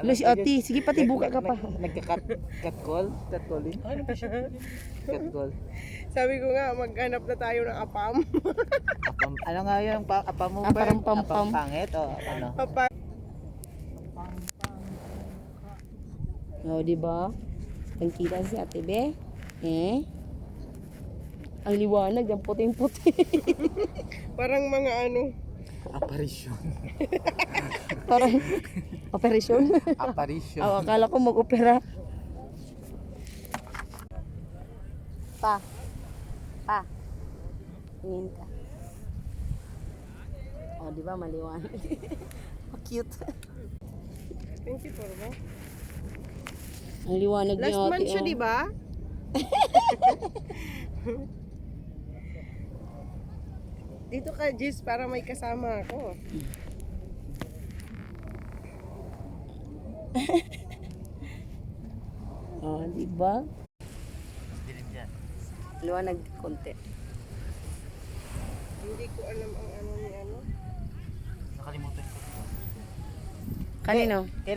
Luis, ati, sige pati buka ka pa. Nagka-cut call? Ano ba siya? Cut call. Sabi ko nga, maghanap na tayo ng apam. Ano nga yun? Apa mo ba? Parang pam-pam. Pangit o ano? Papa. O, di ba? Ang kita si Ate Be. Ang liwanag, ang puting-puti. Parang mga ano. Apparition. Parang operasyon. Apparition. Akala ko mag-opera. Pa. Tingin ka. O, di ba maliwanag? Cute. Thank you for that. Ang liwanag Last niya, ate. month siya, oh. di ba? Dito ka, Jis, para may kasama ako. Oh, di ba? Dilim dyan. Liwanag konti. Hindi ko alam ang ano ni ano. Nakalimutan ko. Kanino?